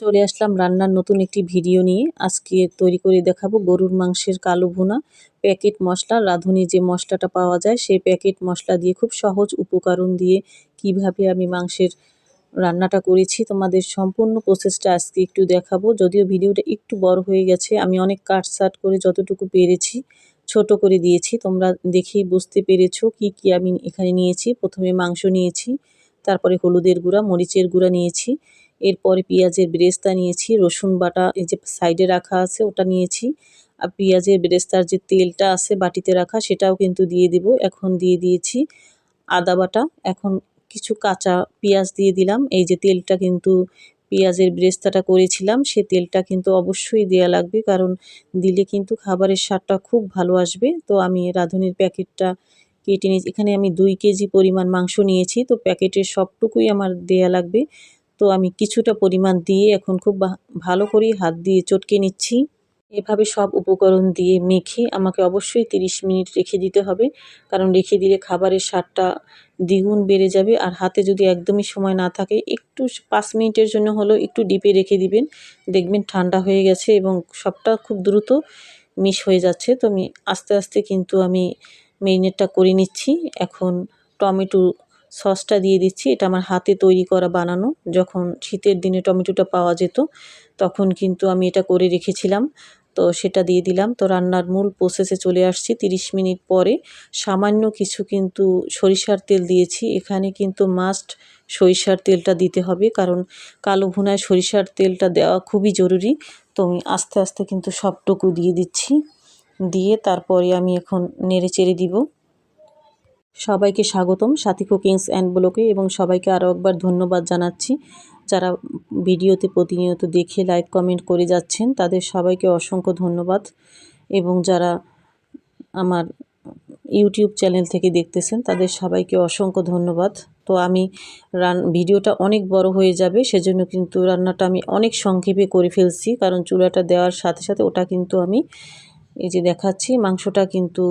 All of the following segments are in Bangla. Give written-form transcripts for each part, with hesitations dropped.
চলে আসলাম রান্নার নতুন একটি ভিডিও নিয়ে। আজকে তৈরি করে দেখাবো গরুর মাংসের কালো ভুনা। প্যাকেট মশলা, রাঁধুনি যে মশলাটা পাওয়া যায় সেই প্যাকেট মশলা দিয়ে খুব সহজ উপকরণ দিয়ে কিভাবে আমি মাংসের রান্নাটা করেছি তোমাদের সম্পূর্ণ প্রসেসটা আজকে একটু দেখাবো। যদিও ভিডিওটা একটু বড় হয়ে গেছে, আমি অনেক কাটছাট করে যতটুকু পেরেছি ছোট করে দিয়েছি। তোমরা দেখেই বুঝতে পেরেছো কি কি আমি এখানে নিয়েছি। প্রথমে মাংস নিয়েছি, তারপরে হলুদের গুঁড়া, মরিচের গুঁড়া নিয়েছি, এরপরে পেঁয়াজের বেরেস্তা নিয়েছি, রসুন বাটা এই যে সাইডে রাখা আছে ওটা নিয়েছি, আর পেঁয়াজের বেরেস্তার যে তেলটা আছে বাটিতে রাখা সেটাও কিন্তু দিয়ে দিব। এখন দিয়ে দিয়েছি আদা বাটা, এখন কিছু কাঁচা পেঁয়াজ দিয়ে দিলাম। এই যে তেলটা কিন্তু পেঁয়াজের বেরেস্তাটা করেছিলাম সে তেলটা কিন্তু অবশ্যই দেয়া লাগবে, কারণ দিলে কিন্তু খাবারের স্বাদটা খুব ভালো আসবে। তো আমি রাঁধুনির প্যাকেটটা কেটে নিয়েছি। এখানে আমি 2 কেজি পরিমাণ মাংস নিয়েছি, তো প্যাকেটের সবটুকুই আমার দেয়া লাগবে। তো আমি কিছুটা পরিমাণ দিয়ে এখন খুব ভালো করে হাত দিয়ে চটকে নিচ্ছি। এভাবে সব উপকরণ দিয়ে মেখে আমাকে অবশ্যই 30 মিনিট রেখে দিতে হবে, কারণ রেখে দিলে খাবারের স্বাদটা দ্বিগুণ বেড়ে যাবে। আর হাতে যদি একদমই সময় না থাকে, একটু 5 মিনিটের জন্য হলেও একটু ডিপে রেখে দিবেন, দেখবেন ঠান্ডা হয়ে গেছে এবং সবটা খুব দ্রুত মিশ হয়ে যাচ্ছে। তো আমি আস্তে আস্তে কিন্তু আমি মেরিনেটটা করে নিচ্ছি। এখন টমেটো সসটা দিয়ে দিচ্ছি। এটা আমার হাতে তৈরি করা বানানো। যখন শীতের দিনে টমেটোটা পাওয়া যেত তখন কিন্তু আমি এটা করে রেখেছিলাম, তো সেটা দিয়ে দিলাম। তো রান্নার মূল প্রসেসে চলে আসছি 30 মিনিট পরে। সামান্য কিছু কিন্তু সরিষার তেল দিয়েছি। এখানে কিন্তু মাস্ট সরিষার তেলটা দিতে হবে, কারণ কালো ভুনায় সরিষার তেলটা দেওয়া খুবই জরুরি। তো আমি আস্তে আস্তে কিন্তু সবটুকু দিয়ে দিচ্ছি, দিয়ে তারপরে আমি এখন নেড়ে চেড়ে দিব। সবাইকে স্বাগতম সাথী কুকিংস অ্যান্ড ব্লগে, এবং সবাইকে আরও একবার ধন্যবাদ জানাচ্ছি যারা ভিডিওতে প্রতিনিয়ত দেখে লাইক কমেন্ট করে যাচ্ছেন, তাদের সবাইকে অসংখ্য ধন্যবাদ। এবং যারা আমার ইউটিউব চ্যানেল থেকে দেখতেছেন তাদের সবাইকে অসংখ্য ধন্যবাদ। তো আমি ভিডিওটা অনেক বড় হয়ে যাবে, সেজন্য কিন্তু রান্নাটা আমি অনেক সংক্ষেপে করে ফেলছি, কারণ চুলাটা দেওয়ার সাথে সাথে ওটা কিন্তু আমি এই যে দেখাচ্ছি মাংসটা কিন্তু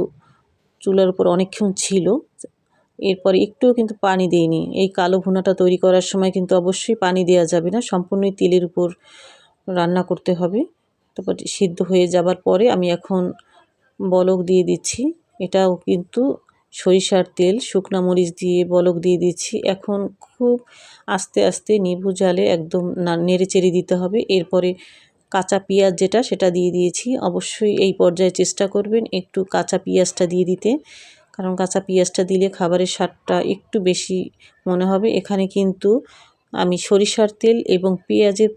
চুলার উপর অনেকক্ষণ ছিল। এরপরে একটুও কিন্তু পানি দেইনি। এই কালো ভুনাটা তৈরি করার সময় কিন্তু অবশ্যই পানি দেওয়া যাবে না, সম্পূর্ণই তেলের উপর রান্না করতে হবে। তারপর সিদ্ধ হয়ে যাবার পরে আমি এখন বলক দিয়ে দিচ্ছি। এটাও কিন্তু সরিষার তেল, শুকনা মরিচ দিয়ে বলক দিয়ে দিচ্ছি। এখন খুব আস্তে আস্তে নিভু জালে একদম নেড়ে চেড়ে দিতে হবে। এরপরে কাঁচা পেঁয়াজ যেটা সেটা দিয়ে দিয়েছি। অবশ্যই এই পর্যায়ে চেষ্টা করবেন একটু কাঁচা পেঁয়াজটা দিয়ে দিতে, কারণ কাঁচা পেঁয়াজটা দিলে খাবারের স্বাদটা একটু বেশি মনে হবে। এখানে কিন্তু আমি সরিষার তেল এবং পেঁয়াজের